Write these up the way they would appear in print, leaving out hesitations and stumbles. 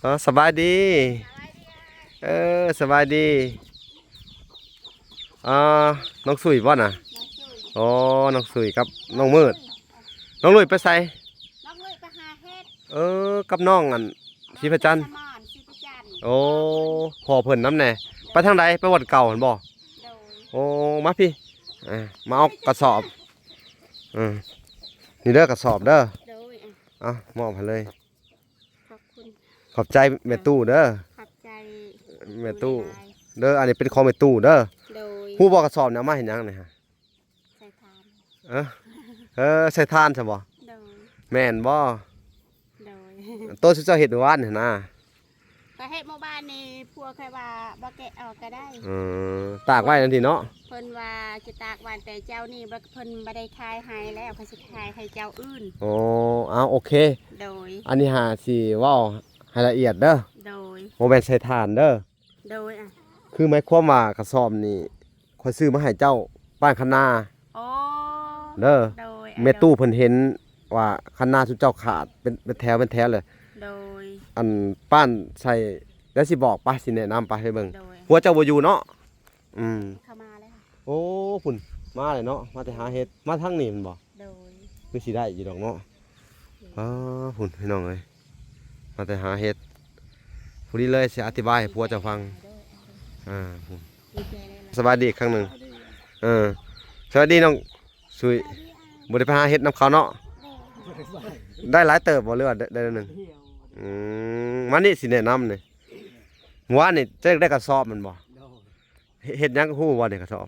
อ๋อสบายดีสบายดีอ่าน้องสุยบ่น่ะอ๋อน้องสุยกับน้องมืดน้องลุยไปใส่น้องเลยไปหาเฮ็ดกับน้องอันชีพจันทร์สมอนชีพจันทร์โอ้พอเพิ่นน้ำแน่ไปทางใดไปวัดเก่าหั่นบ่โดยโอ้มาพี่มาเอากระสอบนี่เด้อกระสอบเด้อโดยมอบให้เลยขอบคุณขอบใจแม่ตู้เด้อขอบใจแม่ตู้เด้ออันนี้เป็นของแม่ตู้เด้อโดยผู้บอกกระสอบเนี่ยเอามาเห็นยังนี่ฮะใส่ทานเออใส่ทานใช่บ่โดยแม่นบ่โดยโตสิเจ้าเฮ็ดเมื่อวานนี่นะก็เฮ็ดหมู่บ้านนี่พวกใครว่าบ่แกะออกก็ได้ตากไว้นั่นทีเนาะเพิ่นว่าจะตากวันแต่เจ้านี่บ่เพิ่นบ่ได้ขายให้แล้วเขาสิขายให้เจ้าอื่นโอ้เอาโอเคโดยอันนี้หาสิเว้าให้ละเอียดเด้อโดยบ่แม่นใส่ทานเด้อโดยคือหมายความว่ากระสอบนี่ข่อยซื้อมาให้เจ้าบ้านคันนาโอ้เด้อโดยแม่ตู้เพิ่นเห็นว่าคันนาสุเจ้าขาดเป็นแถวเลยโดยอันป้านใส่แล้วสิบอกป้าสิแนะนำไปให้เบิ่งโดยหัวเจ้าบ่อยู่เนาะเข้ามาแล้วโอ้พุ่นมาเลยเนาะมาแต่หาเฮ็ดมาทางนี้มันบ่โดยคือสิได้อยู่ดอกเนาะพุ่นพี่น้องเอ้ยมาแต่หาเฮ็ดผู้นี้เลยสิอธิบายให้ผัวเจ้าฟังพุ่นสวัสดีอีกครั้งหนึงสวัสดีน้องสุยบ่ได้ไปหาเฮ็ดนำเขาเนาะได้หลายเติบบ่หรือว่าได้หนึงมานี่สิแนะนำนี่หัวนี่จะได้กระสอบมันบ่เฮ็ดหยังฮู้บ่นี่กระสอบ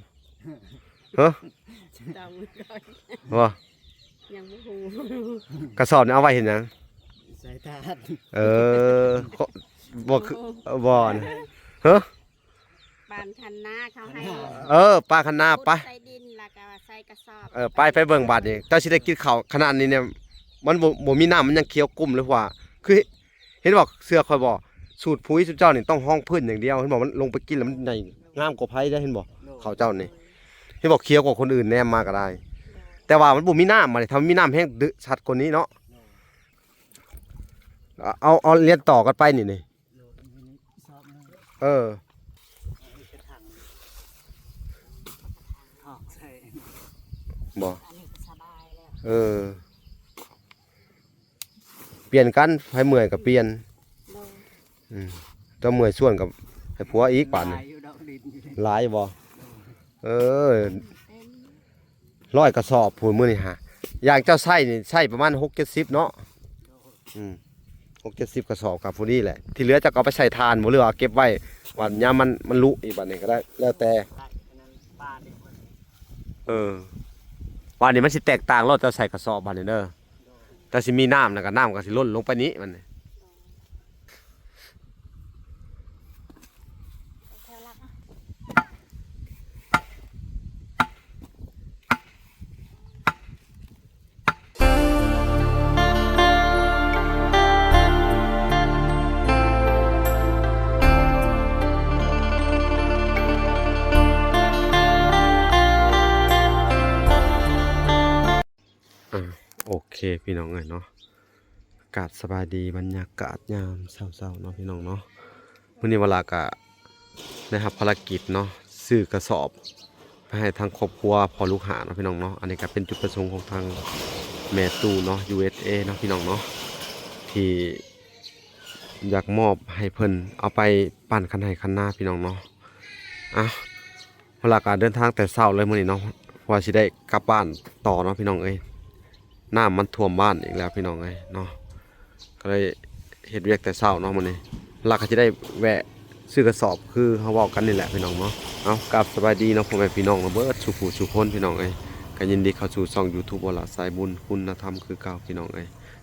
ฮะบ่ยังบ่ฮู้กระสอบนี่เอาไว้เฮ็ดหยังใส่ทาน บ่คือบ่นะฮะปานคันนาเขาให้ป้าคันนาไปใส่ดินแล้วก็ใส่กระสอบไปเบิ่งบาดนี่เจ้าสิได้กินข้าวขนาดนี้เนี่ยมันบ่มีน้ำมันยังเคี้ยวกุ้มเลยว่าคือเห็นบอกเสื้อข่อยบ่สูตรปุ๋ยสุดเจ้านี่ต้องห้องพื้นอย่างเดียวเห็นบอกมันลงไปกินแล้วมันใหญ่งามกว่าไผได้เห็นบ่เขาเจ้านี่เห็นบอกเคี้ยวกว่าคนอื่นแนมมาก็ได้แต่ว่ามันบ่มีน้ำมานี่ถ้ามีน้ำแห้งดึชัดกว่านี้เนาะเอาเรียนต่อกันไปนี่บ่เปลี่ยนกันให้เมื่อยกับเปลี่ยนต้องเมื่อยส่วนกับให้ผัวอีกป่านนี่หลายบ่100กระสอบพูนมื้อนี่ฮะอย่างเจ้าไส้นี่ไส้ประมาณ6-70เนาะ6-70กระสอบกับผู้นี้แหละที่เหลือจะเอาไปใส่ทานบ่หรือว่าเก็บไว้วันยามมันลุอีกบัดนี้ก็ได้แล้วแต่วันนี้มันสิแตกต่างรถจะใส่กระสอบบัดนี้เด้อแต่สิมีน้ำนะก็น้ำก็สิล้นลงไปนี้มันนี่โอเคพี่น้องเนาะอากาศสบายดีบรรยากาศยามเช้าๆเนาะพี่น้องเนาะวันนี้เวลากะนะครับภารกิจเนาะซื้อกระสอบไปให้ทางครอบครัวพอลูกหาเนาะพี่น้องเนาะอันนี้ก็เป็นจุดประสงค์ของทางแม่ตู้เนาะ USA เนาะพี่น้องเนาะที่อยากมอบให้เพิ่นเอาไปปั่นคันให้คันหน้าพี่น้องเนาะเวลากะเดินทางแต่เช้าเลยมื้อนี้เนาะว่าสิได้กลับบ้านต่อเนาะพี่น้องน้ำมันท่วมบ้านอีกแล้วพี่น้องเนาะก็เลยเฮ็ดเวียกแต่เช้าเนาะมื้อนี้เราก็จะได้แวะซื้อกระสอบคือเฮาเว้ากันนี่แหละพี่น้องเนาะกลับสบายดีเนาะพ่อแม่พี่น้องเบิดสุขสุขคนพี่น้องก็ยินดีเข้าสู่ช่อง YouTube บ่ล่ะสายบุญคุณธรรมคือเก่าพี่น้อง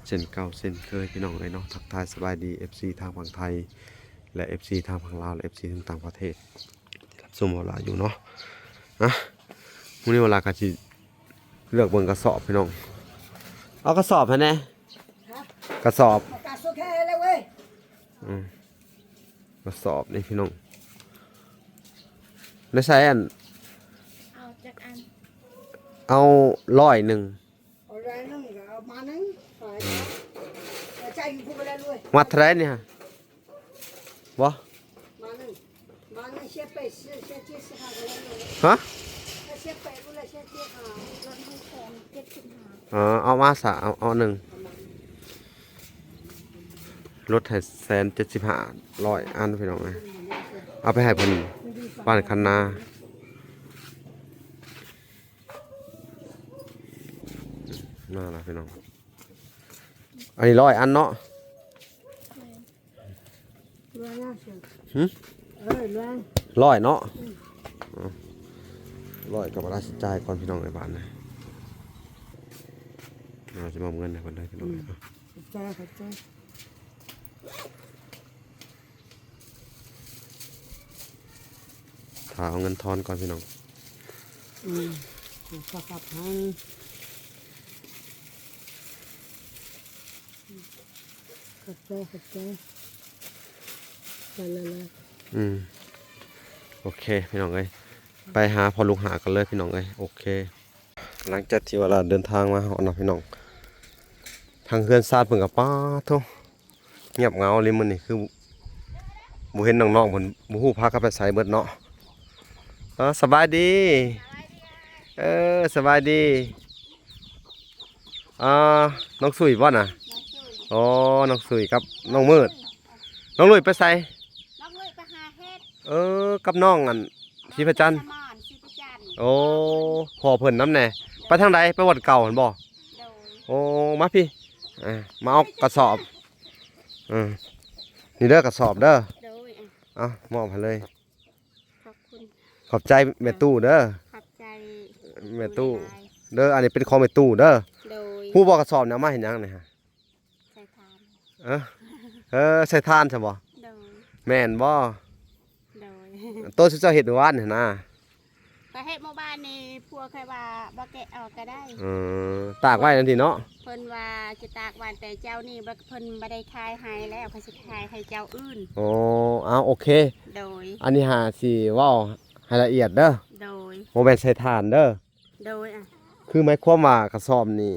เช่นเก่าเช่นเคยพี่น้องเนาะทักทายสบายดี FC ทางฝั่งไทยและ FC ทางฝั่งลาวและ FC ต่างประเทศรับชมบ่ล่ะอยู่เนาะมื้อนี้เวลาก็สิเลือกเบิ่งกระสอบพี่น้องเอากระสอบให้แน่กระสอบกระสอบนี่พี่น้องไม่ใช่อันเอาจักอันเอา100เอา100เอามานึงใจอยู่พูดไปแล้วด้วยมัดเท่าไหร่นี่ฮะ บ่ 马上先背先接15个人了， ฮะ 他先背过来先接啊。 รถให้แทน75 เอามาซะเอาหนึ่งลดให้175อันพี่น้องเอ้ยเอาไปให้เพิ่นบ้านคันนาน่าล่ะพี่น้องอันนี้100อันเนาะ 乱呀是。หึ 乱。 100เนาะ100กับราชจ่ายก่อนพี่น้องในบ้านนะเราจะมอบเงินให้เพิ่นได้พี่น้องเอ้ย 在。ถ้าเอาเงินทอนก่อนพี่น้อง 发盘。ขอบใจ来。โอเคพี่น้องเอ้ยไปหาพอลูกหากันเลยพี่น้องเอ้ยโอเค หลังจากที่เวลาเดินทางมาหอเนาะพี่น้องทางเฮือนซาดเพิ่นก็ป้าโธ่เงียบเหงาเลยมื้อนี้คือบ่เห็นน้องๆเพิ่นบ่ฮู้พากันไปไสเบิดเนาะสบายดีสบายดีน้องสุยบ่น่ะอ๋อน้องสุยกับน้องมืดน้องลุยไปไส น้องเลยไปหาเฮ็ด กับน้องอันชีพจันทร์ สมอนชีพจันทร์ โอ้พ่อเพิ่นนำแน่ไปทางใดไปวัดเก่าหั่นบ่ โดย โอ้มาพี่มาเอากระสอบนี่เด้อกระสอบเด้อ โดย มอบให้เลย ขอบคุณ ขอบใจแม่ตู้เด้อ ขอบใจ แม่ตู้เด้ออันนี้เป็นของแม่ตู้เด้อ โดย ฮู้บ่กระสอบเนี่ยเอามาเฮ็ดหยังนี่ฮะ ใส่ทาน ใส่ทานใช่บ่ โดย แม่นบ่ โดย โตสิเจ้าเฮ็ดเมื่อวานนี่นะ ไปเฮ็ดหมู่บ้านนี่พวกใครว่าบ่แกะออกก็ได้ ตากไว้นั่นทีเนาะ เพิ่นว่าจะตากหวานแต่เจ้านี่บ่เพิ่นบ่ได้ขายให้แล้วเพิ่นสิขายให้เจ้าอื่น โอ้เอาโอเค โดย อันนี้หาสิเว้าให้ละเอียดเด้อ โดย บ่แม่นใส่ทานเด้อ โดยคือหมายความว่ากระสอบนี่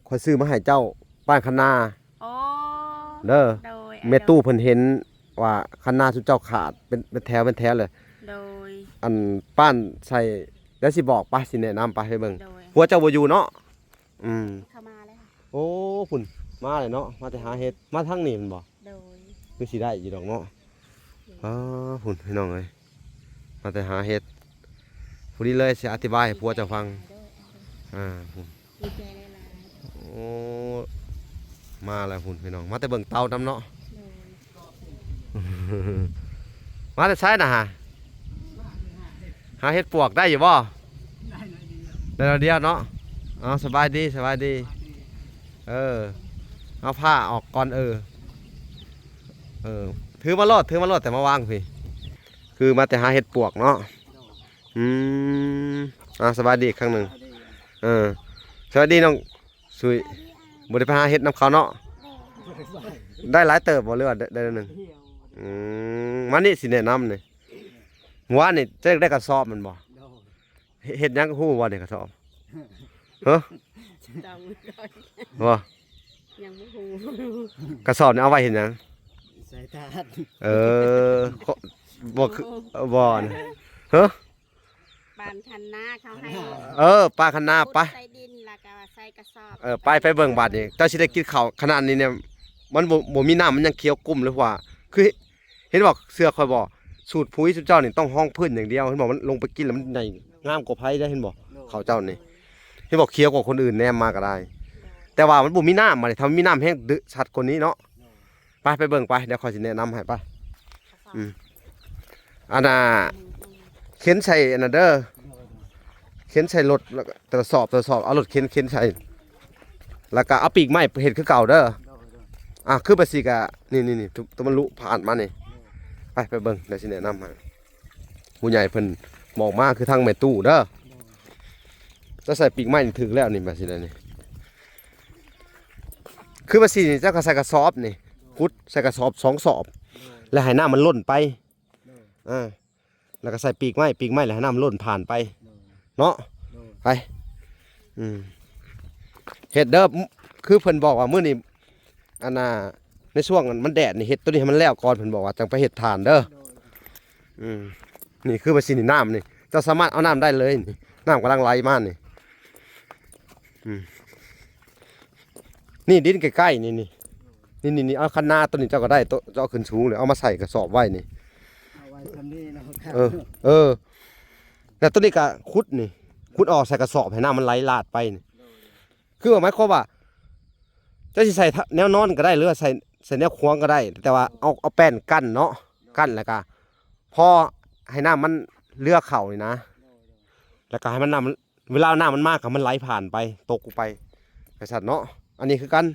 ข่อยซื้อมาให้เจ้าบ้านคณา โอ้ เด้อ โดย แม่ตู้เพิ่นเห็นว่าคณาสุเจ้าขาดเป็นแถวเลย โดย อันป้านใส่แล้วสิบอกไปสิแนะนำไปให้เบิ่ง โดย หัวเจ้าบ่อยู่เนาะเข้ามาแล้วค่ะ โอ้พุ่นมาเลยเนาะมาแต่หาเฮ็ดมาทางนี้มันบ่ โดย คือสิได้อยู่ดอกเนาะพุ่นพี่น้องเอ้ยมาแต่หาเฮ็ดผู้นี้เลยสิอธิบายให้ผัวเจ้าฟังพุ่น ดีใจหลาย โอ้มาแล้วพุ่นพี่น้องมาแต่เบิ่งเตานำเนาะ ๆโดย มาแต่ใช้น่ะหาเฮ็ดปวกได้อยู่บ่ได้แล้วเดียวเนาะสบายดีเอาผ้าออกก่อนถือมาโลดแต่มาวางพี่คือมาแต่หาเห็ดปวกเนาะสบายดีอีกครั้งหนึ่งสวัสดีน้องสุยบุได้ไปหาเห็ดน้ำเขาเนาะได้หลายเติบบ่หรือว่าได้หนึ่งมานี่สิแนะนำนี่หัวนี่จะได้กระสอบมันบ่เห็ดหยังฮู้บ่เนี่ยกระสอบจำบ่ได้ บ่ ยังบ่ฮู้ กระสอบนี่เอาไว้เห็ดหยัง ใส่ทาน บ่คือบ่นะฮะ บ้านคันนาเขาให้ ป้าคันนาไป ใส่ดินแล้วก็ใส่กระสอบ ไปเบิ่งบาดนี่เจ้าสิได้กินข้าวขนาดนี้เนี่ยมันบ่มีน้ำมันยังเคี้ยวกุ้มเลยว่าคือเห็นบอกเสื้อคอยบอกสูตรปุ๋ยสุดเจ้านี่ต้องห้องพื้นอย่างเดียวเห็นบอกมันลงไปกินแล้วมันใหญ่งามกว่าไผได้เห็นบอกเขาเจ้านี่เห็นบอกเคี้ยวกว่าคนอื่นแนมมาก็ได้ แต่ว่ามันบ่มีน้ำมานี่ถ้ามีน้ำแห้งดึชัดกว่านี้เนาะไปเบิ่งไปเดี๋ยวคอยสิแนะนำให้ไปอันน่ะเข็นใส่อันน่ะเด้อเข็นใส่รถแล้วก็ตรวจสอบเอารถเข็นใส่แล้วก็เอาปีกไม้เฮ็ดคือเก่าเด้อคือไปสิกะนี่ตัวมันลุผ่านมานี่ไปเบิ่งเดี๋ยวสิแนะนำให้ผู้ใหญ่เพิ่นบอกมาคือทางแม่ตู้เด้อจะใส่ปีกไม้นี่ถึงแล้วนี่บัดสิได้นี่คือบัดสินี่เจ้าก็ใส่กระสอบนี่พุดใส่กระสอบ2 สอบแล้วให้น้ำมันล้นไปแล้วก็ใส่ปีกไม้แล้วให้น้ำมันล้นผ่านไปเนาะไปเฮ็ดเด้อคือเพิ่นบอกว่ามื้อนี้อันน่ะ ในช่วงมันแดดนี่เฮ็ดตัวนี้ให้มันแล้วก่อนเพิ่นบอกว่าจังไปเฮ็ดทานเด้อ โดย นี่คือว่าสินี่น้ำนี่เจ้าสามารถเอาน้ำได้เลยนี่น้ำกำลังไหลมานี่นี่ดินใกล้ๆนี่เอาคันนาตัวนี้เจ้าก็ได้ตัวเจ้าขึ้นสูงเลยเอามาใส่กระสอบไว้นี่ เอาไว้ทำนี่นะครับ เออแต่ตัวนี้ก็ขุดออกใส่กระสอบให้น้ำมันไหลลาดไปนี่คือหมายความว่าเจ้าสิใส่แนวนอนก็ได้หรือว่าใส่แนวควงก็ได้ แต่ว่าเอาแป้นกั้นเนาะกั้นแล้วก็พอให้น้ำมันเลือกเข่านี่นะแล้วก็ให้มันน้ำเวลาน้ำมันมากก็มันไหลผ่านไปตกไปกระสัดเนาะอันนี้คือกัน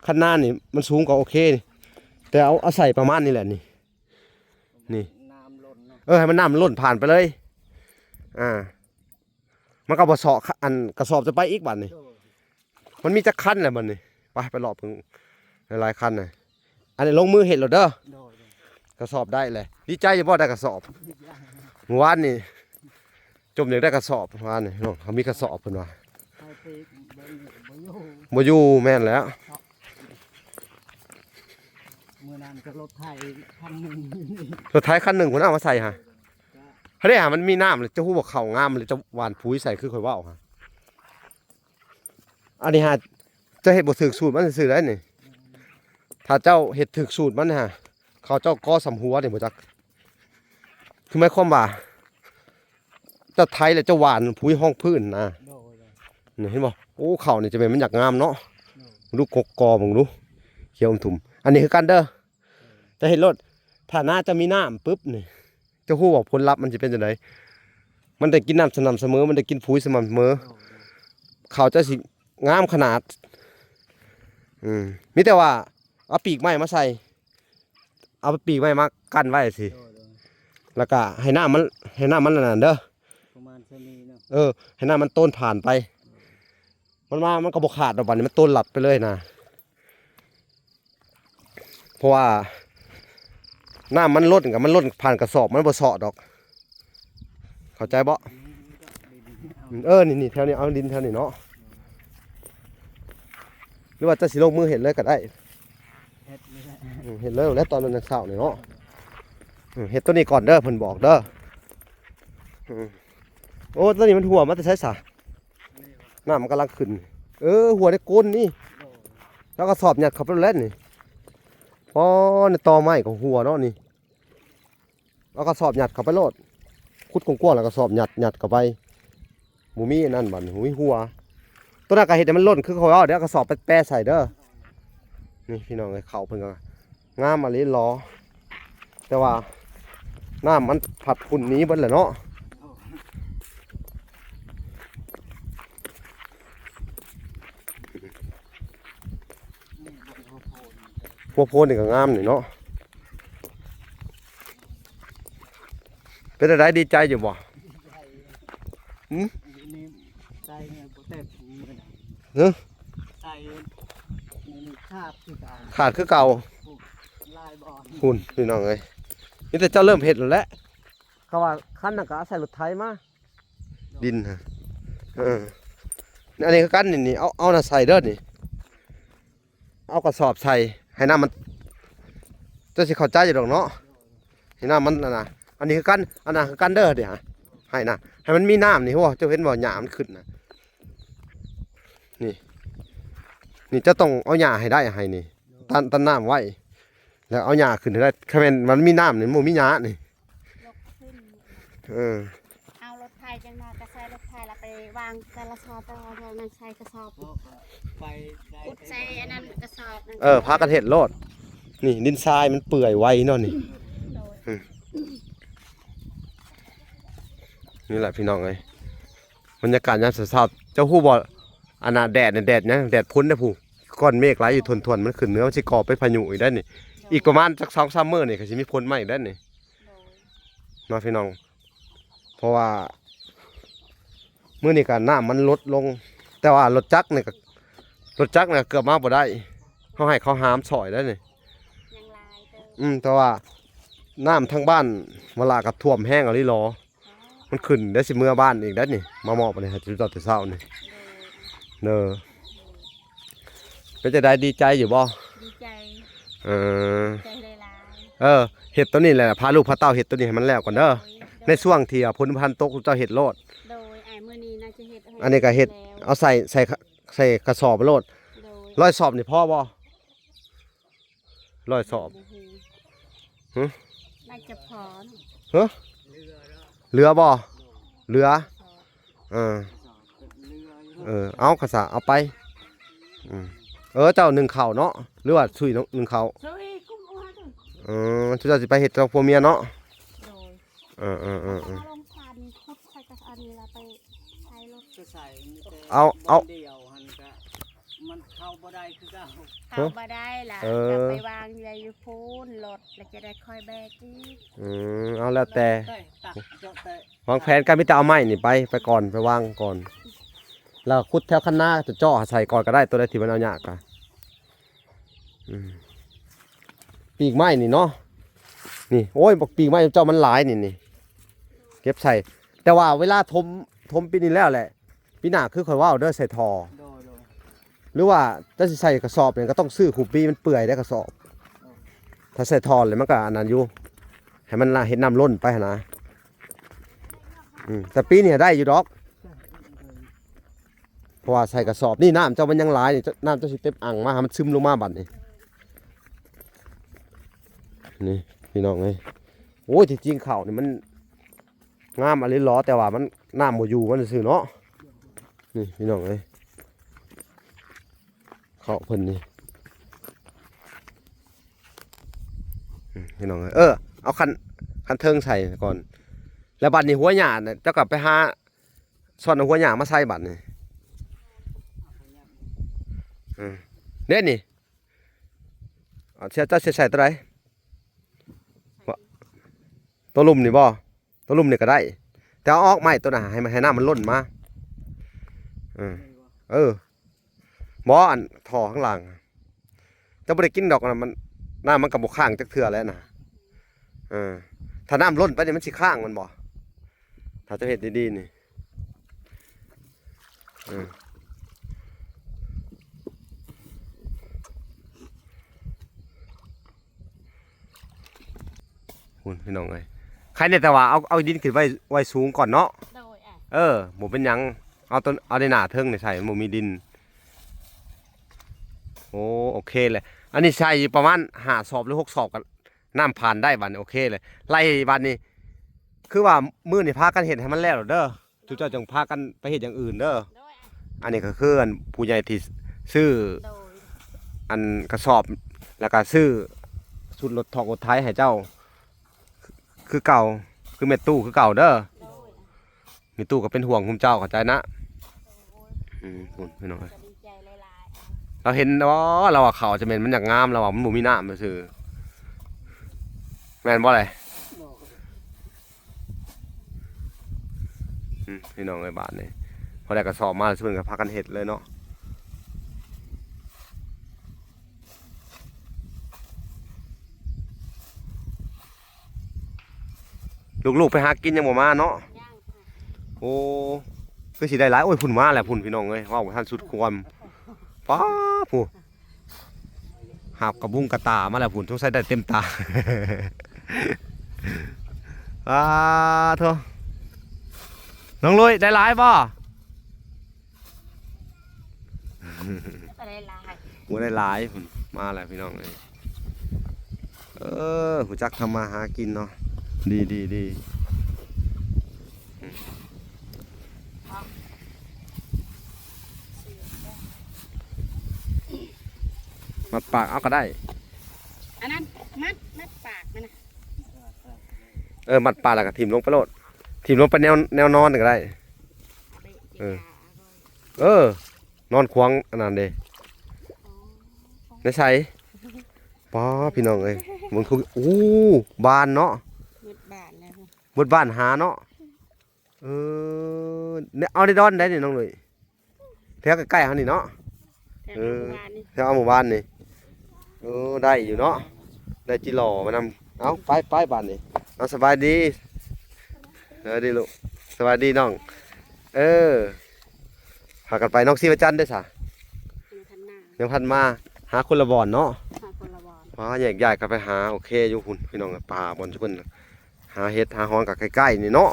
ขั้นหน้านี่มันสูงกว่าโอเคนี่แต่เอาใส่ประมาณนี้แหละนี่ น้ำล้นเนาะ ให้มันน้ำมันล้นผ่านไปเลยมันก็บ่เสาะอันกระสอบจะไปอีกบัดนี่ โดย มันมีจักคันแหละมันนี่ไปรอบเพิ่งหลายคันน่ะอันนี้ลงมือเห็ดแล้วเด้อ โดย กระสอบได้เลยดีใจจะบ่ได้กระสอบเมื่อวานนี่จมอยากได้กระสอบเมื่อวานนี่น้องเขามีกระสอบเพิ่นว่า ไปปีกบ่อยู่ บ่อยู่แม่นแล้ว มื้อนั้นก็รถไถคันหนึงนี่ รถไถคันหนึงเพิ่นเอามาใส่ฮะเขาได้หามันมีน้ำเลยจะฮู้ว่าเข้างามเลยจะหว่านปุ๋ยใส่คือข่อยเว้าฮะอันนี้ฮะจะเฮ็ดบ่ถูกสูตรมันซื่อๆได้นี่ถ้าเจ้าเฮ็ดถูกสูตรมันฮะเขาเจ้าก่อสำหัวนี่บ่จักคือหมายความว่าเจ้าไทยแล้วเจ้าหวานปุ๋ยห้องพื้นนะ โดย นี่เห็นบ่โอ้ข้าวนี่จะเป็นมันอยากงามเนาะดูกกอมึงดูเขียวอมถุ่มอันนี้คือกันเด้อจะเห็นรถถ้าน่าจะมีน้ำปุ๊บนี่จะฮู้ว่าผลลัพธ์มันจะเป็นจังไดมันได้กินน้ำสม่ำเสมอมันได้กินปุ๋ยสม่ำเสมอข้าวจะสิงามขนาดมีแต่ว่าเอาปีกไม้มาใส่เอาปีกไม้มากั้นไว้สิ โดย แล้วก็ให้น้ำมันนั่นเด้อ ประมาณเท่านี้เนาะ ให้น้ำมันต้นผ่านไปมันก็บกขาดดอกบัดนี้มันต้นหลับไปเลยนะเพราะว่าน้ำมันลดกับมันลดผ่านกระสอบมันบ่เสาะดอกเข้าใจบ่นี่แถวนี้เอาดินแถวนี้เนาะหรือว่าจะสิลงมือเห็นเลยก็ได้ เฮ็ดนี่แหละ เห็นเลยแล้วตอนนั้นเช้านี่เนาะเห็ดตัวนี้ก่อนเด้อเพิ่นบอกเด้อโอ้ตัวนี้มันหัวมันจะใช้สาน้ำมันกำลังขึ้นหัวได้ก้นนี่แล้วก็สอบหยัดเข้าไปเล่นนี่อ๋อในตอไม้ของหัวเนาะนี่แล้วก็สอบหยัดเข้าไปโลดขุดกว้างๆแล้วก็สอบหยัดเข้าไปหมูมีนั่นบัดหมูมีหัวตัวนั้นก็เห็ดให้มันล่นคือเขาเอาเดี๋ยวก็สอบไปแปะใส่เด้อนี่พี่น้องเลยเขาเพิ่นก็งามมาเลยล้อแต่ว่าน้ำมันผัดฝุ่นหนี้เบิดแหละเนาะพวกโพนนี่ก็งามนี่เนาะเป็นอะไรดีใจอยู่บ่ นี่ใจเนี่ยบ่แต่ผูมัน เฮ้ย ใจนี่คาบคือเก่า ขาดคือเก่า ลายบ่อน คุณพี่น้องเลยนี่แต่เจ้าเริ่มเผ็ดแล้วแหละเขาว่าขั้นนักกะใส่รถไถมาดินฮะอันนี้คือกันนี่เอาน่ะใส่เด้อนี่เอากระสอบใส่ให้น้ำมันจะสิเข้าใจอยู่ดอกเนาะให้น้ำมันน่ะอันนี้คือกันอันนั้นคือกันเด้อเดี๋ยวให้นะให้มันมีน้ำนี่หัวเจ้าเห็นบ่หญ้ามันขึ้นนะนี่จะต้องเอาหญ้าให้ได้ให้นี่ตันน้ำไว้แล้วเอาหญ้าขึ้นให้ได้ถ้ามันมีน้ำนี่มันมีหญ้านี่ ลกขึ้น เอารถไทยจังมากระใส่รถไทยแล้วไปวางแต่ละซอต่อแล้วมันใส่กระสอบ ไปได้ อุดใส่อันนั้นกระสอบนั่น พากันเห็ดโลดนี่ดินทรายมันเปื่อยไวเนาะนี่ โดย นี่แหละพี่น้องเอ้ยบรรยากาศยามเช้าๆเจ้าฮู้บ่อันน่ะแดดเนี่ยแดดเนี่ยแดดพ้นนะผู้ก้อนเมฆไหลอยู่ทวนๆมันขึ้นเนื้อมันสิก่อไปพายุอีกได้นี่อีกประมาณสัก2-3 มื้อนี่ก็สิมีฝนมาอีกได้นี่ โดย เนาะพี่น้องเพราะว่ามื้อนี้ก็น้ำมันลดลง แต่ว่ารถจักรนี่ก็เกือบมาบ่ได้เขาให้เขาหามซอยได้นี่ ยังลายเติม แต่ว่าน้ำทั้งบ้านเวลากับท่วมแห้งเอาลิรอมันขึ้นได้สิเมื่อบ้านอีกได้นี่มาหมอบเลยครับจุดต่อแต่เช้านี่เนอเป็นจะได้ดีใจอยู่บ่ ดีใจ เออ ใจหลาย เห็ดตัวนี้แหละพาลูกพาเต้าเห็ดตัวนี้ให้มันแล้วก่อนเด้อ ๆ ในช่วงที่ผลพันธุ์ตกเจ้าเห็ดโลด โดยมื้อนี้น่าจะเฮ็ดให้ อันนี้ก็เห็ด แล้ว เอาใส่กระสอบโลด โดย ร้อยสอบนี่พ่อบ่ร้อยสอบ หึ น่าจะพอนะ เฮ้อเหลือบ่เหลือ เออ เอากระสะเอาไปอืมเจ้าหนึ่งเข่าวเนาะหรือว่าซุยหนึ่งเข่าว เฮ้ยกุ้งอ้วน ทุกเจ้าสิไปเห็ดเจ้าผัวเมียเนาะ โดย เออ เอาลงชานคุดใส่กระสอบนี้แล้วไปใช้รถ ก็ใส่มีแต่ เอา บเดียวหันก็มันเข้าบ่ได้คือเก่า เข้าบ่ได้ล่ะจะไปวางอยู่พูนรถแล้วจะได้ค่อยแบกอีก เอาแล้วแต่ ได้ตักเจาะแต่ วางแผนการมิตรเอาไม้นี่ไปก่อนไปวางก่อน แล้วขุดแถวข้างหน้าจะเจาะใส่ก่อนก็ได้ตัวใดที่มันเอายากกะปีกไม้นี่เนาะนี่โอ้ยบอกปีกไม้เจ้ามันหลายนี่เก็บใส่ แต่ว่าเวลาทมปีนี้แล้วแหละปีหน้าคือค่อยว่าเอาเด้อใส่ทอ โดย หรือว่าถ้าสิใส่กระสอบเนี่ยก็ต้องซื้อขูปีมันเปื่อยได้กระสอบ ถ้าใส่ทอเลยมันก็อันนั้นอยู่ให้มันเห็นน้ำล้นไปหั่นนะแต่ปีนี้ได้อยู่ดอก เพราะว่าใส่กระสอบนี่น้ำเจ้ามันยังหลายนี่น้ำเจ้าสิเต็มอ่างมาให้มันซึมลงมาบัดนี่นี่พี่น้องเอ้ยโอ้ยที่จริงข้าวนี่มันงามอะไรล้อแต่ว่ามันน้ำบ่อยู่มันซื่อเนาะนี่พี่น้องเอ้ยข้าวเพิ่นนี่พี่น้องเอ้ยเอาคันเทิงใส่ก่อนแล้วบัดนี้หัวหญ้าเนี่ยเจ้ากลับไปหาซ่อนเอาหัวหญ้ามาใส่บัดนี่เด่นนี่เจ้าใส่ตัวไหนตัวลุ่มนี่บ่ตัวลุ่มนี่ก็ได้แต่เอาออกไม่ตัวน่ะให้น้ำมันล้นมาบ่อันท่อข้างหลังเจ้าบ่ได้กินดอกนะมันน้ำมันก็บ่ค้างจักเทื่อแล้วนะถ้าน้ำล้นไปนี่มันสิค้างมันบ่ถ้าเจ้าเฮ็ดดีๆนี่คุณพี่น้องเอ้ยใครเนี่ยแต่ว่าเอาดินขึ้นไว้สูงก่อนเนาะ โดยหมูเป็นหยังเอาในหน้าเทิงใส่หมูมีดินโอเคเลยอันนี้ใส่ประมาณ5 สอบหรือ6 สอบกันน้ำผ่านได้บัดนี้โอเคเลยไล่บัดนี้คือว่ามื้อนี่พากันเห็นให้มันแล้วเด้อทุกเจ้าจงพากันไปเฮ็ดอย่างอื่นเด้อ โดย อันนี้ก็คือผู้ใหญ่ที่ซื้อ โดย อันกระสอบแล้วก็ซื้อชุดรถทอกรถไถให้เจ้าคือเก่าคือเม็ดตู้คือเก่าเด้อ โดย มีตู้ก็เป็นห่วงคุณเจ้าเข้าใจนะคุณพี่น้อง จะดีใจหลาย เราเห็นว่าเราว่าเขาจะเป็นมันอยากงามเราว่ามันหมูมีหน้ามันซื่อแม่นบ่อะไรพี่น้องไอ้บ้านนี่พอได้กระสอบมาแล้วเพิ่นก็พากันเฮ็ดเลยเนาะลูกๆไปหากินยังบ่มาเนาะ ๆย่างค่ะ โอ้คือสิได้หลายโอ้ยพุ่นมาแหละพุ่นพี่น้องเอ้ยว้าวท่านสุดความป้าผู้หาบกระบุ้งกระตามาแล้วพุ่นต้องใส่ได้เต็มตา เถอะน้องลุยได้หลายบ่ จะได้หลาย บ่ได้หลายพุ่นมาแล้วพี่น้องเอ้ยหูจักทำมาหากินเนาะดีมัดปากเอาก็ได้ อันนั้นมัดปากมันนะ มัดปากแล้วก็ทิ่มลงไปโลดทิ่มลงไปแนวนอนก็ได้ เอาไปเจีย นอนควางอันนั้นเด้ในใส่ป้าพี่น้องเอ้ยมันคือบานเนาะ มืดบานแล้ว บดบ้านหาเนาะเนี่ยเอาได้ดอนได้นี่น้องเลยแถวใกล้ๆเฮานี่เนาะ แต่หมู่บ้านนี่ แถวหมู่บ้านนี่ได้อยู่เนาะได้จิหล่อมานำเอาไปบ้านนี่เอาสบายดีดีลูกสบายดีน้องพากันไปน้องศิวจันทร์ด้วยซะ อยู่ทันหน้า ยังพันมาหาคนละบ่อนเนาะ หาคนละบอน ว่าแยกย้ายกันไปหาโอเคอยู่หุ่นพี่น้องป่าบอนจุเพิ่นหาเห็ดหาหอนกับใกล้ๆนี่เนาะ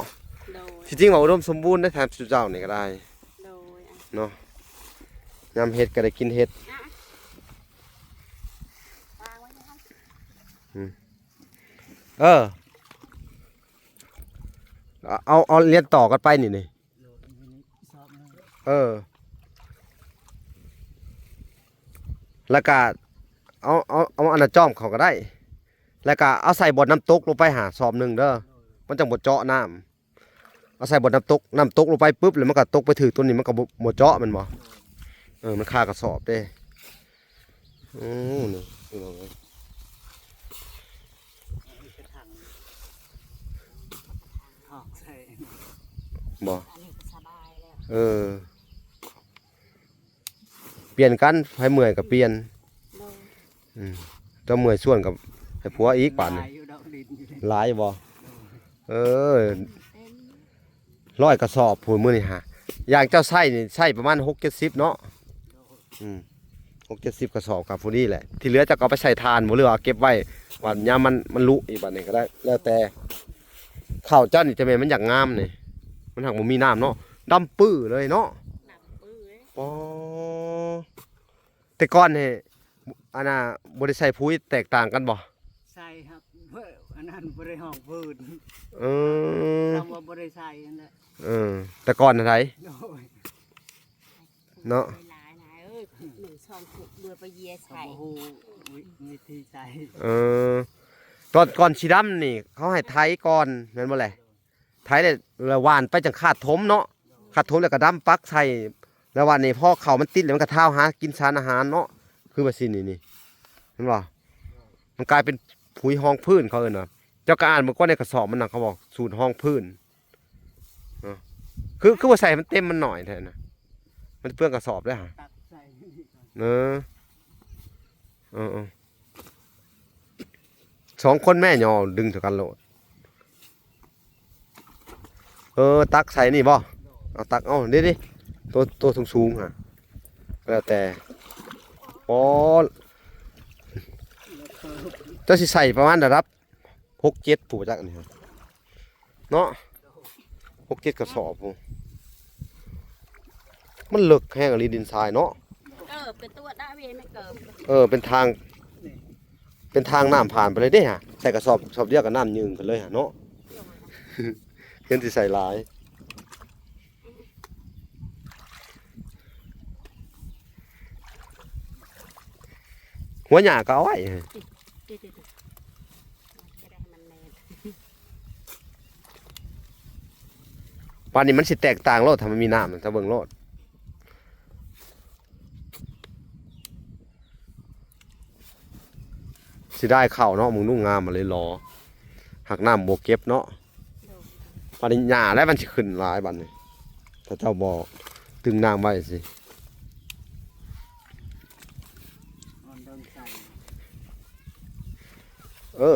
โดย ที่จริงว่าอุดมสมบูรณ์ได้แถมสุดเจ้านี่ก็ได้ โดยอ่ะ เนาะยามเห็ดก็ได้กินเห็ด อ่ะวางไว้นะครับ เออเอาเรียนต่อกันไปนี่ โดดมินิสอบนึง เออแล้วก็เอาอันนั้นจ้อมเขาก็ได้ แล้วก็เอาใส่บดน้ำตกลงไปหาสอบหนึ่งเด้อมันจังบ่เจาะน้ำเอาใส่บดน้ำตกลงไปปุ๊บแล้วมันก็ตกไปถือตัวนี้มันก็บ่เจาะมันบ่มันค่ากระสอบเด้นี่พี่น้องเอ้ย กระถังถอกใส่ บ่ อันนี้ก็สบายแล้ว เปลี่ยนกันให้เมื่อยกับเปลี่ยน โดย เจ้าเมื่อยส่วนกับให้ผัวอีกป่านนี่ ลายอยู่ดอกดินอยู่เลย หลายบ่เออ เต็ม 100กระสอบพูนมื้อนี่ฮะอย่างเจ้าไส้นี่ไส้ประมาณ6-70เนาะ6-70กระสอบกับผู้นี้แหละที่เหลือจะเอาไปใส่ทานบ่หรือว่าเก็บไว้วันยามมันลุอีกบัดนี้ก็ได้ แล้วแต่ข้าวเจ้านี่จะแม่นมันอยากงามนี่มันหักบ่มีน้ำเนาะดำปื้อเลยเนาะ หนักปื้อเลย อ๋อแต่ก่อนนี่อันน่ะบ่ได้ใส่ปุ๋ยแตกต่างกันบ่ ใส่ครับเพื่ออันนั้นบริห้องพื้น เออ คำว่าบริใส่นั่นแหละ แต่ก่อนอะไร โดย เนาะ หลายเอ้ยหนึ่งช่องถูกเดือไปเยีย กับ ใส่ หูวิธีใส่ เออก่อนชีดำนี่ เขาให้ไถก่อนแม่นบ่แหละไถได้แล้วหว่านไปจังคาดถมเนาะคาดถมแล้วก็ดำปักใส่แล้ววันนี้พอเขามันติดแล้วมันก็เท้าหากินสารอาหารเนาะคือว่าสินี่เห็นบ่มันกลายเป็นปุ๋ยห้องพื้นเขาเอิ้นว่าเจ้าก็อ่านมันก็ในกระสอบมันน่ะเขาบอกสูตรห้องพื้นเออคือว่าใส่มันเต็มมันหน่อยแท้นะมันเปลืองกระสอบด้วยฮะ ตักใส่นี่ก่อน เสองคนแม่ยอดึงเถอะกันโหลดตักใส่นี่บ่เอาตักเอาดิตัวสูงๆฮะแล้วแต่อ๋อ แล้วก็ เจ้าสิใส่ประมาณระดับ6-7ผู้จักนี่ฮะเนาะ6-7กระสอบผู้มันเลิกแห้งอลีดินทรายเนาะ เป็นตัวได้เวยไม่เกิด เป็นทางน้ำผ่านไปเลยเด้ฮะใส่กระสอบเดียวกับน้ำยืงกันเลยฮะเนาะ เห็นสิใส่หลายหัวหญ้าก็เอาไว้ เดี๋ยวจะได้ให้มันแมน ป่านนี้มันสิแตกต่างโลดถ้ามันมีน้ำถ้าเบิ่งโลดสิได้ข้าวเนาะมึงนุ่งงามมาเลยรอหักน้ำบ่เก็บเนาะป่านนี้หญ้าแล้วมันสิขึ้นหลายบัดนี้ถ้าเจ้าบ่ตึงน้ำไว้สิ มันต้องใส่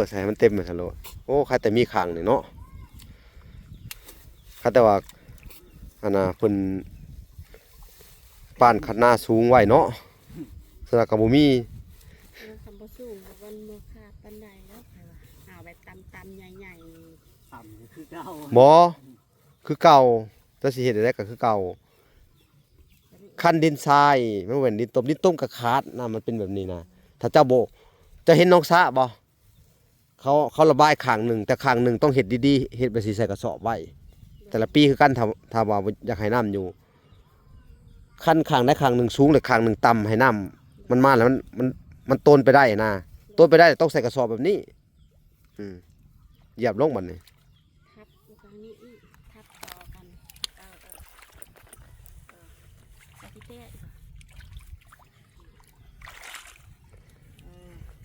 ใส่ให้มันเต็มไปซะโลดโอ้ใครแต่มีข้างนี่เนาะใครแต่ว่าอันน่ะเพิ่นป้านคันหน้าสูงไว้เนาะสำหรับก็บ่มี คำว่าสูงวันโมคาปันใดแล้วใครวะเอาแบบตำๆใหญ่ ต่ำคือเก่า บ่คือเก่าแต่สิเฮ็ดได้ก็คือเก่าคันดินทรายมันเหมือนดินต้มกับขาดนะมันเป็นแบบนี้นะถ้าเจ้าโบจะเห็นน้องสะบ่เขาระบายข้างหนึ่งแต่ข้างหนึ่งต้องเฮ็ดดีๆเฮ็ดไปสิใส่กระสอบไว้แต่ละปีคือกันถ้าว่าอยากให้น้ำอยู่คันข้างได้ข้างหนึ่งสูงหรือข้างหนึ่งต่ำให้น้ำมันมาแล้วมันต้นไปได้นะต้นไปได้ต้องใส่กระสอบแบบนี้เหยียบลงบัดนี้ ๆทับตรงนี้อีกทับต่อกันใส่ที่เต้อีก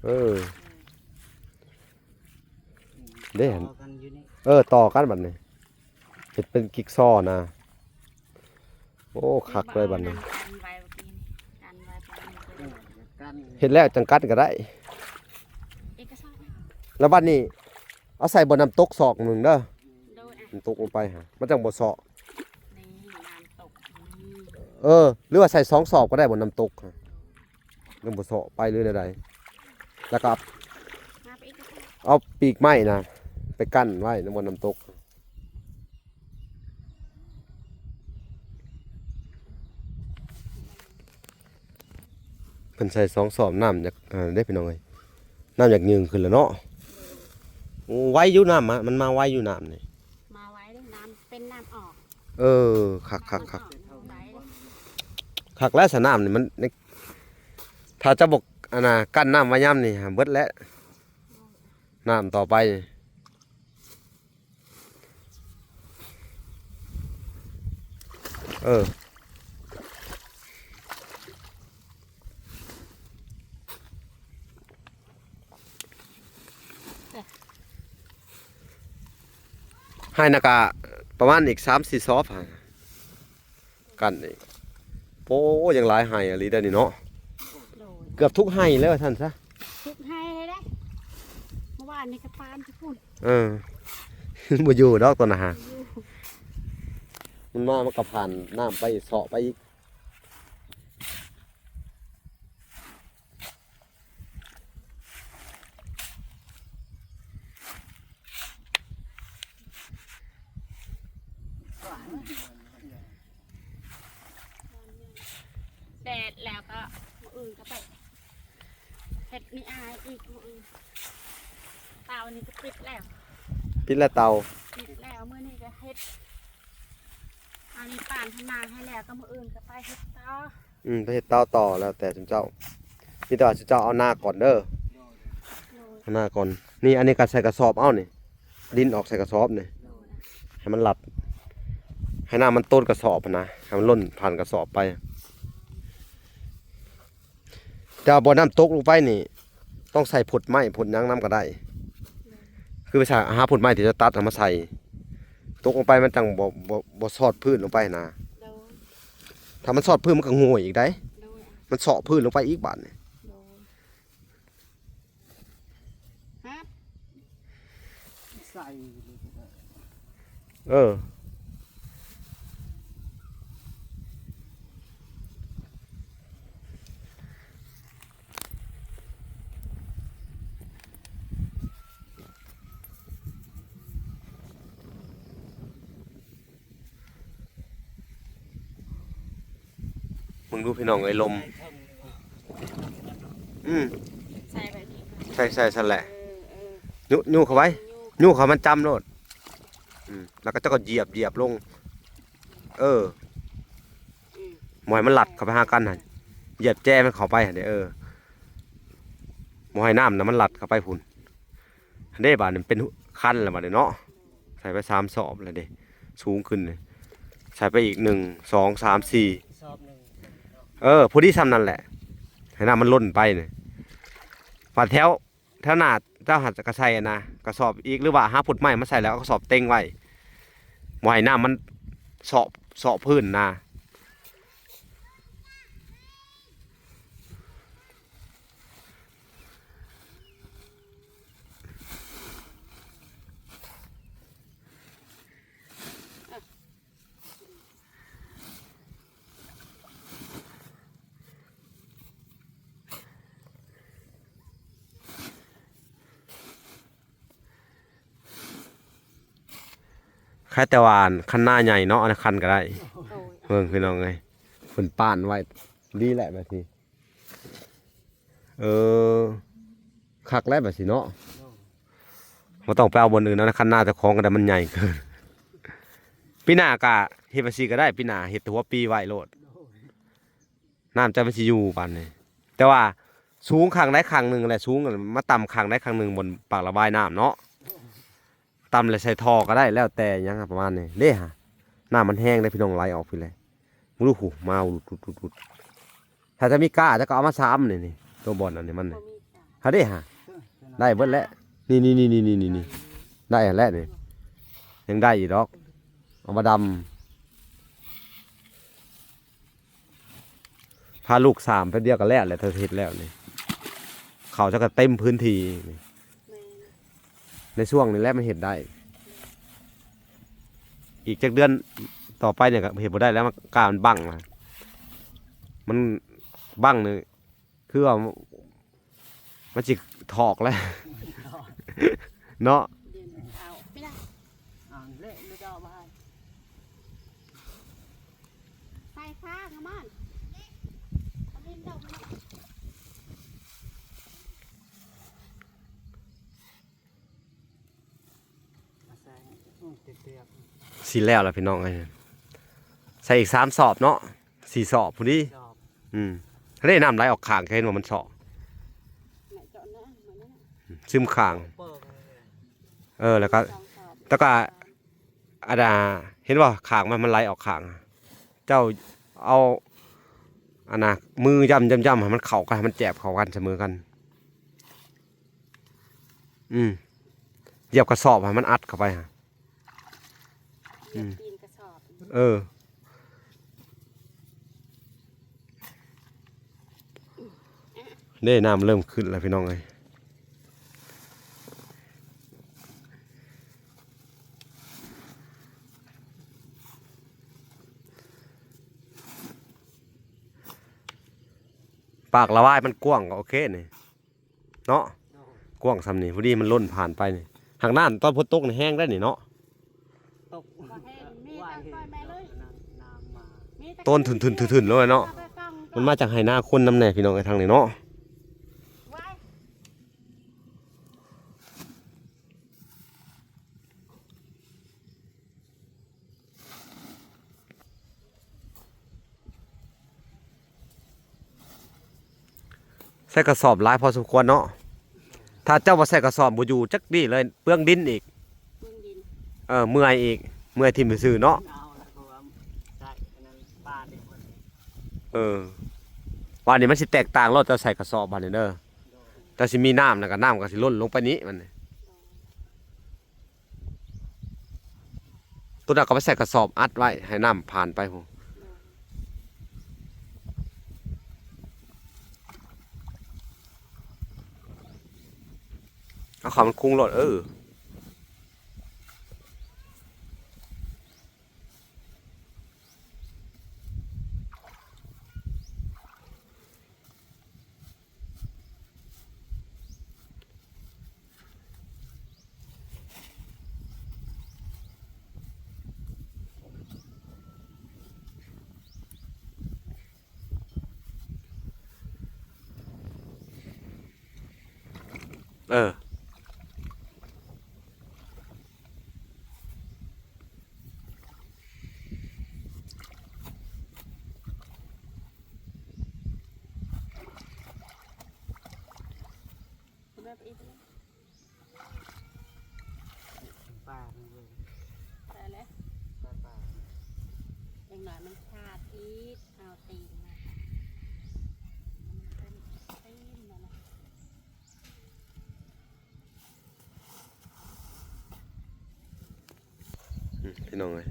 เออได้เห็น ต่อกันอยู่นี่ ต่อกันบัดนี้เป็นกิ๊กซอว์นะโอ้คักเลยบัดนี้ กันไว้เมื่อกี้นี่กันไว้ปานนี้ กัน เห็นแล้วจังกัดก็ได้ เอกสาร แล้วบัดนี้เอาใส่บนน้ำตกศอกหนึ่งเด้อ โดยอ่ะ น้ำตกลงไปฮะมันจังบ่เสาะ นี่น้ำตกนี่ หรือว่าใส่2 ศอกก็ได้บนน้ำตกฮะจังบ่เสาะไปหรือใด แล้วก็ หาไปอีกกระสอบ เอาปีกไม้นะไปกั้นไว้ในบนน้ำตกเพิ่นใส่2สอบน้ำจากได้พี่น้องเอ้ยน้ำจากยืงขึ้นแล้วเนาะโอ้ไว้อยู่น้ำมันมาไว้อยู่น้ำนี่ มาไว้เลยน้ำเป็นน้ำออก เออคัก น้ำมันออกเอาไว้เลย คักแล้วสนามนี่มันถ้าจะบอกอันน่ะกั้นน้ำไว้ย่ำนี่เบิดแล้วน้ำต่อไปเออให้นากาประมาณอีก3-4 ซอฟฮะกันอีกโอ้ยังหลายไห้อะไรได้อนี่เนาะ โดย เกือบทุกไห้แล้วท่านซะ ทุกให้เลยได้เมื่อวานนี่กระปานที่พูด เออ บ่อยู่ดอกตัวน่ะฮะ อยู่ มันมามันก็ผ่านน้ำไปเสาะไปอีกแดดแล้วก็มื้ออื่นก็ไปเฮ็ดนี่อายอีกมื้ออื่นเตานี่ก็ปิดแล้ว พิษและเตา ปิดแล้วมื้อนี้ก็เฮ็ดอันนี้ป่านทำนาให้แล้วก็มื้ออื่นก็ไปเฮ็ดต่อ ไปเฮ็ดเตาต่อแล้วแต่เจ้ามีแต่ว่าเจ้าเอาหน้าก่อนเด้อ โดย เอาหน้าก่อนนี่อันนี้ก็ใส่กระสอบเอานี่ดินออกใส่กระสอบนี่ โดย ให้มันหลัดให้น้ำมันต้นกระสอบนะให้มันล้นผ่านกระสอบไปแต่ว่าบ่อน้ำตกลงไปนี่ต้องใส่ผดไม้ผดหยังน้ำก็ได้ คือไปหาผดไม้ที่จะตัดเอามาใส่ตกลงไปมันจังบ่สอดพื้นลงไปนะ โดย ถ้ามันสอดพื้นมันก็โง่อีกได้ โดย มันเสาะพื้นลงไปอีกบาดนี่ โดยฮะ ใส่ เออมึงดูพี่น้องไอ้ลม ใส่แบบนี้ ใส่สั่นแหละ เออ ยุเข้าไว้ ยู ยุเขามันจำโลดแล้วก็เจ้าก็เหยียบลง เออ อืม หมอยมันหลัดเข้าไปหากันน่ะเหยียบแจ้มันเข้าไปหั่นเด้อหมอยน้ำน่ะมันหลัดเข้าไปพุ่นอันเด้บาดนี่มันเป็นคันแล้วบาดนี้เนาะใส่ไป3 สอบแล้วเด้สูงขึ้นเลยใส่ไปอีก1 2 3 4 สอบหนึ่ง พอดีซ้ำนั่นแหละให้น้ำมันล้นไปเนี่ยปาดแถวหน้าเจ้าหัดกระใส่นะกระสอบอีกหรือว่าหาผุดไม้มาใส่แล้วก็กระสอบเต็งไว้บ่ให้น้ำมันเสาะพื้นนะแค่แต่ว่าคันหน้าใหญ่เนาะอันนนคันก็ได้ โดย เพิ่งพี่น้องไงฝนป้านไว้ดีแหละแบบนี้คักแล้วแบบสิเนาะบ่ต้องไปเอาบนอื่นนะคันหน้าเจะคล้าของกันแต่มันใหญ่เกินปีหน้ากะเฮ็ดภาษีก็ได้ปีหน้าเฮ็ดหัวปีไว้โลดน้ำจะมันสิอยู่ปานนี้แต่ว่าสูงครั้งได้ครั้งหนึงแหละสูงมาต่ำครั้งได้ครั้งหนึงบนปากระบายน้ำเนาะต่ำเลยใส่ท่อก็ได้แล้วแต่หยังครับประมาณนี้เด้ฮะน้ำมันแห้งได้พี่น้องไหลออกไปเลยมึงดูหูมาอุดถ้าจะมีก้าจะก็เอามาซ้ำนี่ตัวบอลอันนี้มันนี่ บ่มีจ้ะ ฮะเด้ฮะได้เบิดแล้วนี่ได้อันแรกนี่ยังได้อีกดอกเอามาดำพาลูก3ไปเดียวกันแล้วแหละเธอเฮ็ดแล้วนี่เขาจะก็เต็มพื้นที่นี่ แม่น ในช่วงนี้แหละมันเห็นได้ อีกจากเดือนต่อไปเนี่ยก็เห็นบ่ได้แล้วมันกล้ามันบังมามันบังเนี่ยคือว่ามันสิ ถอกแล้ว เนาะ เดี๋ยวเอาไม่ได้ เละเลยดอกบ้าน ใส่ข้างอะมันเอาดินดอกมา ใส่เตียบ สีแล้วล่ะพี่น้องไอ้เนี่ยใส่อีก3 สอบเนาะ4 สอบพอดี ดอก ได้น้ำไหลออกข้างแค่เห็นว่ามันเสาะ ไหนเจาะเนื้อเหมือนนั้นน่ะ ซึมข้าง เปิด แล้วก็ สองสอบ แล้วก็อาดาเห็นว่าข้างมันไหลออกข้างเจ้าเอาอันน่ะมือย่ำให้มันเข้ากันให้มันแจบเข้ากันเสมอกันเหยียบกระสอบให้มันอัดเข้าไปฮะ เหยียบตีนกระสอบ ได้น้ำเริ่มขึ้นแล้วพี่น้องเอ้ยปากละวายมันกว้างก็โอเคนี่เนาะกว้างสำนี่พอดีมันล้นผ่านไปนี่หางน้ำตอนพ้นตกนี่แห้งได้นี่เนาะ ตก บ่ให้มีตั้งก้อยแม่เลย น้ำมา มีแต่ ต้นถึนเลยเนาะ เอาไปฟังก่ มันมาจากไหหน้าคนน้ำแน่พี่น้องไอ้ทางนี้เนาะ ไว้ ใส่กระสอบหลายพอสมควรเนาะถ้าเจ้าว่าใส่กระสอบบ่อยู่จักดีเลยเปลืองดินอีก มึงดิน เมื่อยอีกเมื่อยทิ่มซื่อๆเนาะ เอาแล้วก็ใส่นั้นบ้านนี่คน วันนี้มันสิแตกต่างรถจะใส่กระสอบบัดนี้เด้อแต่สิมีน้ำแล้วก็น้ำก็สิล้นลงไปนี้มันนี่ตัวนั้นก็ไปใส่กระสอบอัดไว้ให้น้ำผ่านไปพุ่นเอาขามันคุ้งรถเออ คุณแม่ไปอีกแล้ว ป้าเลย แต่แล้ว ป้า อย่างหน่อยมันขาดอีกเอาตีนมามันเป็นตีนมานะ พี่น้องเลย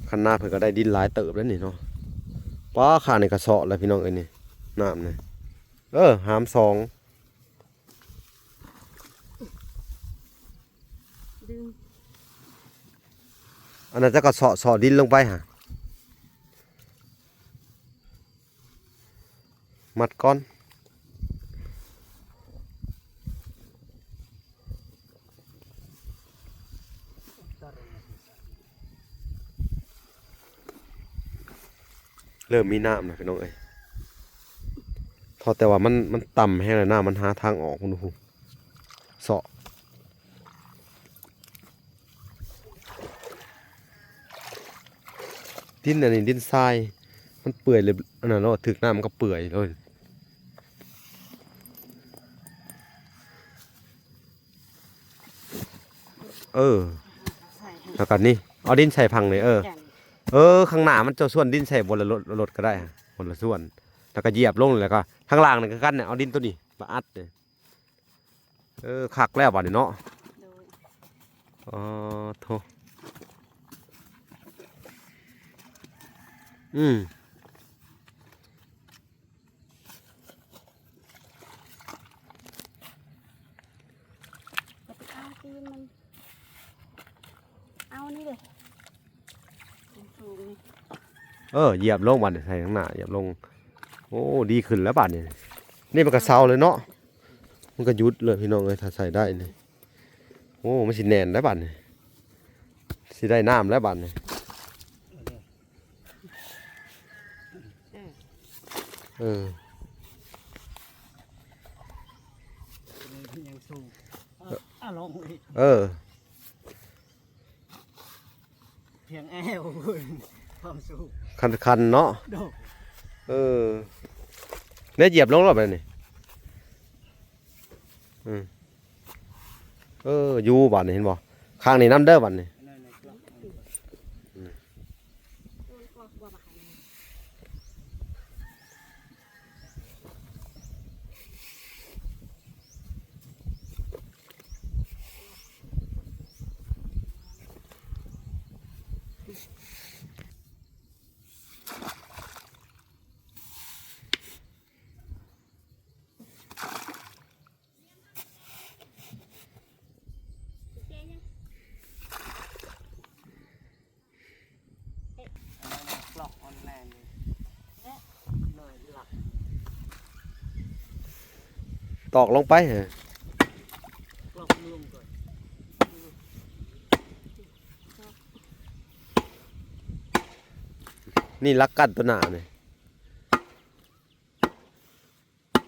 คันหน้าเพิ่นก็ได้ดินหลายเติบแล้วนี่เนาะป้าขาในกระสอบแล้วพี่น้องเอ้ยนี่น้ำนี่หาม2 ดึง อันนั้นจะกระสอบดินลงไปฮะมัดก้อนเริ่มมีน้ำนะพี่น้องเอ้ยพอแต่ว่ามันต่ำแห้งเลยน้ำมันหาทางออกคุณดูเสาะดินอันนี้ดินทรายมันเปื่อยเลยอันนั้นเนาะถึกน้ำมันก็เปื่อยเลยใส่ แล้วกันนี่เอาดินใส่พังเลยแก่น ข้างหน้ามันจะส่วนดินใส่บนรถก็ได้ฮะบนละส่วนแล้วก็เหยียบลงแล้วก็ข้างล่างนี่ก็กันเนี่ยเอาดินตัวนี้มาอัดเนี่ยคักแล้วบัดนี้เนาะ โดย อ๋อโถจะไปเอาตีนมันเอานี่เลยสูงนี่ เหยียบลงบัดนี้ใส่ข้างหน้าเหยียบลงโอ้ดีขึ้นแล้วบัดนี้นี่มันก็เซาเลยเนาะ มันก็หยุดเลยพี่น้องเอ้ยถ้าใส่ได้นี่โอ้มันสิแน่นได้บัดนี่สิได้น้ำแล้วบัดนี่เออ ยังสูงลงอีก เออ เพียงแอวความสูง คันๆเนาะ โด เออเนี่ยเหยียบลงรอบเลยนี่อยู่บัดนี่เห็นบ่ข้างนี้น้ำเด้อบัดนี่ นั่นเลยครับ กล่องออนไลน์เลยหลัก ตอกลงไปเหรอก ล่องรวมก่อน นี่ลักกั้นตัวหน้านี่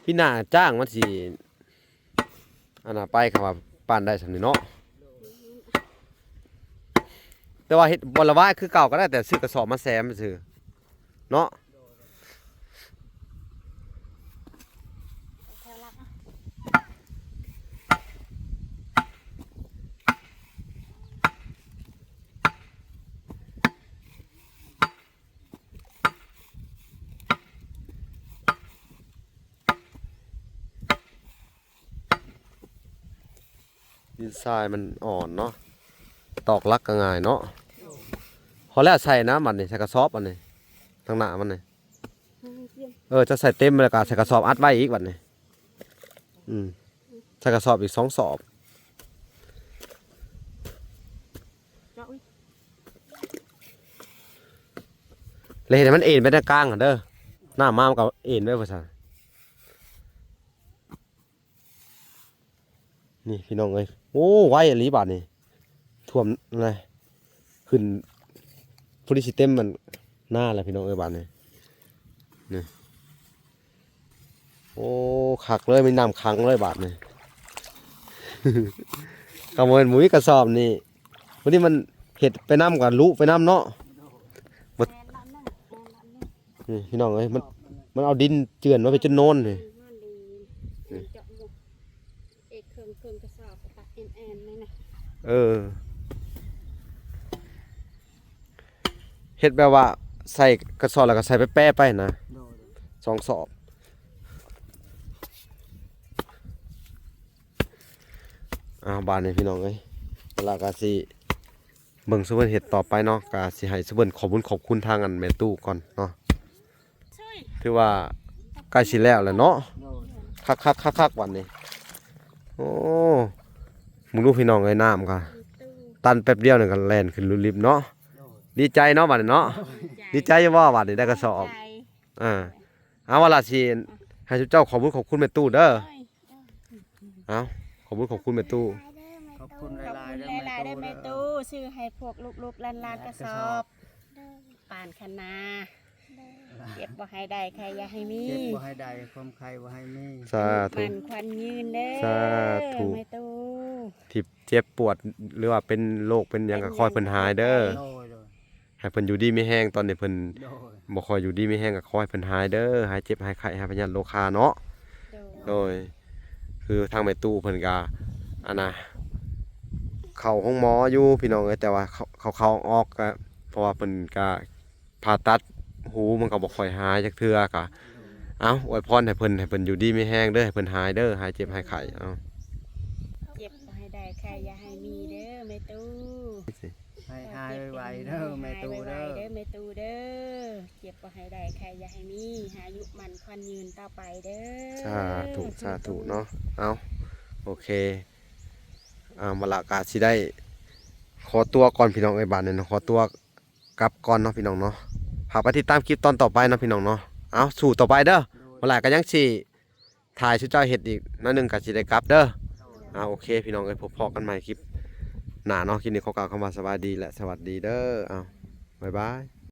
พี่หน้าจ้างมันสิอันน่ะไปครับว่าปานได้สำนี้เนาะแต่ว่าเฮ็ดบ่ละวายคือเก่าก็ได้แต่ซื้อกระสอบมาแซมซื่อเนาะ แถวหลักอ่ะ ดินทรายมันอ่อนเนาะตอกลักก็ง่ายเนาะพอแล้วใส่นะมันนี่ใส่กระสอบอันนี้ทางหน้ามันนี่จะใส่เต็มแล้วก็ใส่กระสอบอัดไว้อีกบัดนี้ใส่กระสอบอีก2 สอบ เจาะอุ้ย เลยเห็นมันเอ็นไปด้านกลางอะเด้อหน้ามามันก็เอ็นไว้ว่าซั่นนี่พี่น้องเอ้ยโอ้ไว้อีหลีบาดนี่ท่วมอะไรขึ้นพุริสิเต็มมันหน้าแหละพี่น้องเอ้ยบาดนี่นี่โอ้คักเลยมีน้ำขังเลยบาดนี่ กำเงินหมุ้ยกระสอบนี่วันนี้มันเห็ดไปน้ำกับลุไปน้ำเนาะ แมนบ้านนั่นแมนบ้านนี่ นี่พี่น้องเอ้ยมันเอาดินเจือนไว้ไปจนโน่นนี่ ห้านดีเจาะหมกเอกเครื่องกระสอบตัดแอนนี่นะ เห็ดแบบว่าใส่กระสอบแล้วก็ใส่ไปแป้ไปนะ โด 2 สอบบานนี่พี่น้องเอ้ยเวลากาสิเบิ่งซุเบิ่นเห็ดต่อไปเนาะกาสิให้ซุเบิ่นขอบคุณทางอันแม่ตู้ก่อนเนาะ ช่วย ถือว่าใกล้สิแล้วแหละเนาะ โด คักวันนี้โอ้มึงดูพี่น้องเอ้ยน้ำก็ ตู้ ตันแป๊บเดียวนึงก็แล่นขึ้นริบๆเนาะ โด ดีใจเนาะบัดนี้เนาะดีใจอยู่ว่าบัดนี้ได้กระสอบ ใจ เอาว่าล่ะสิให้เจ้าขอบคุณแม่ตู้เด้อ เอ้ย เอาขอบคุณแม่ตู้ ขอบคุณ ขอบ หลาย คุณ ๆ หลายๆได้ เด้อ แม่ตู้ซื้อให้พวกลูกๆหลานๆกระสอบปานคณาเก็บบ่ให้ได้ใครอย่าให้มี เจ็บบ่ให้ได้ความใครบ่ให้มี สาธุ มันควันยืนเด้อ สาธุ แม่ตู้ ที่เจ็บปวดหรือว่าเป็นโรคเป็นหยังก็คอยเพิ่นหายเด้อ โดยโดย ให้เพิ่นอยู่ดีไม่แห้งตอนนี้เพิ่น โดย บ่ค่อยอยู่ดีไม่แห้งก็คอยเพิ่นหายเด้อหายเจ็บหายไข้หายพยาธิโรคาเนาะ โด โดยคือทางแม่ตู้เพิ่นก็อันน่ะเข้าห้องหมออยู่พี่น้องเอ้ยแต่ว่าเขาออกก็เพราะว่าเพิ่นก็ผ่าตัดหูมันก็บ่ค่อยหายจักเทื่อก็เอาอวยพรให้เพิ่นอยู่ดีไม่แห้งเด้อให้เพิ่นหายเด้อหายเจ็บหายไข้เอา เจ็บบ่ให้ได้ใครอย่าให้มีเด้อแม่ตู้ ให้หายไวๆเด้อแม่ตูเด้อ ให้ไวๆเด้อแม่ตู้เด้อเจ็บบ่ให้ได้ใครอย่าให้มีหายุมันควันยืนต่อไปเด้อ สาธุเนาะเอาโอเคมาละกาสิได้ขอตัวก่อนพี่น้องไอ้ยบาดเนี่ยเนาะขอตัวกลับก่อนเนาะพี่น้องเนาะพาไปติดตามคลิปตอนต่อไปเนาะพี่น้องเนาะเอาสู่ต่อไปเด้อมาละก็ยังสิ ถ่ายชื่อเจ้าเฮ็ดอีกน้อยหนึงก็สิได้กลับเด้อโอเคพี่น้องเอ้ยพบพอกันใหม่คลิปหน้าเนาะคลิปนี้ขอกล่าวคำว่าสวัสดีและสวัสดีเด้อบ๊ายบาย